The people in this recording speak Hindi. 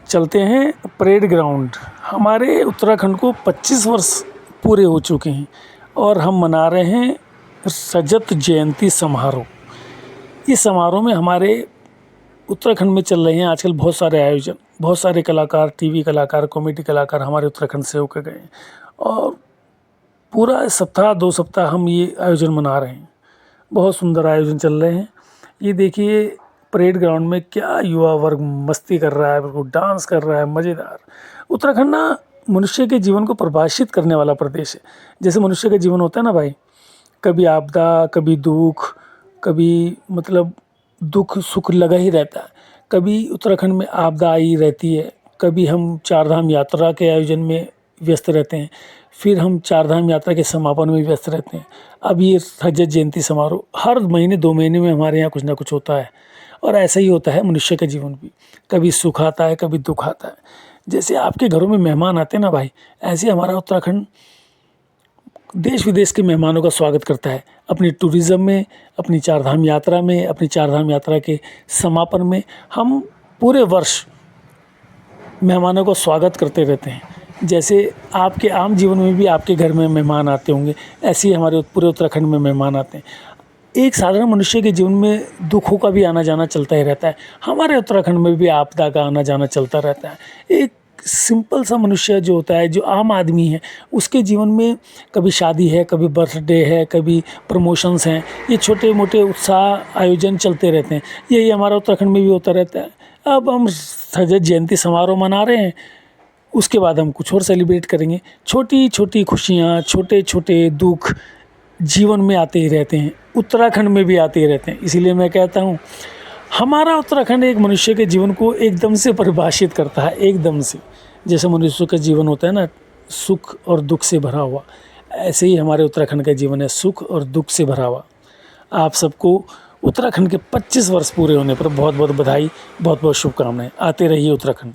चलते हैं परेड ग्राउंड। हमारे उत्तराखंड को 25 वर्ष पूरे हो चुके हैं और हम मना रहे हैं रजत जयंती समारोह। इस समारोह में हमारे उत्तराखंड में चल रहे हैं आजकल बहुत सारे आयोजन, बहुत सारे कलाकार, टीवी कलाकार, कॉमेडी कलाकार हमारे उत्तराखंड से होकर गए और पूरा सप्ताह 2 सप्ताह हम ये आयोजन मना रहे हैं। बहुत सुंदर आयोजन चल रहे हैं। ये देखिए परेड ग्राउंड में क्या युवा वर्ग मस्ती कर रहा है, बिल्कुल डांस कर रहा है, मज़ेदार। उत्तराखंड ना मनुष्य के जीवन को परिभाषित करने वाला प्रदेश है। जैसे मनुष्य का जीवन होता है ना भाई, कभी आपदा, कभी दुख, कभी मतलब दुख सुख लगा ही रहता है। कभी उत्तराखंड में आपदा आई रहती है, कभी हम चारधाम यात्रा के आयोजन में व्यस्त रहते हैं, फिर हम चारधाम यात्रा के समापन में व्यस्त रहते हैं। अब ये रजत जयंती समारोह हर महीने 2 महीने में हमारे यहाँ कुछ ना कुछ होता है और ऐसा ही होता है मनुष्य का जीवन भी। कभी सुख आता है, कभी दुख आता है। जैसे आपके घरों में मेहमान आते हैं ना भाई, ऐसे हमारा उत्तराखंड देश विदेश के मेहमानों का स्वागत करता है। अपनी टूरिज़्म में, अपनी चारधाम यात्रा में, अपनी चारधाम यात्रा के समापन में हम पूरे वर्ष मेहमानों का स्वागत करते रहते हैं। जैसे आपके आम जीवन में भी आपके घर में मेहमान आते होंगे, ऐसे ही हमारे पूरे उत्तराखंड में मेहमान आते हैं। एक साधारण मनुष्य के जीवन में दुखों का भी आना जाना चलता ही रहता है। हमारे उत्तराखंड में भी आपदा का आना जाना चलता रहता है। एक सिंपल सा मनुष्य जो होता है, जो आम आदमी है, उसके जीवन में कभी शादी है, कभी बर्थडे है, कभी प्रमोशंस हैं, ये छोटे मोटे उत्साह आयोजन चलते रहते हैं। यही हमारा उत्तराखंड में भी होता रहता है। अब हम रजत जयंती समारोह मना रहे हैं, उसके बाद हम कुछ और सेलिब्रेट करेंगे। छोटी छोटी खुशियाँ, छोटे छोटे दुख जीवन में आते ही रहते हैं, उत्तराखंड में भी आते ही रहते हैं। इसीलिए मैं कहता हूँ हमारा उत्तराखंड एक मनुष्य के जीवन को एकदम से परिभाषित करता है, एकदम से। जैसे मनुष्य का जीवन होता है ना सुख और दुख से भरा हुआ, ऐसे ही हमारे उत्तराखंड का जीवन है सुख और दुख से भरा हुआ। आप सबको उत्तराखंड के 25 वर्ष पूरे होने पर बहुत बहुत बधाई, बहुत बहुत शुभकामनाएं। आते रहिए उत्तराखंड।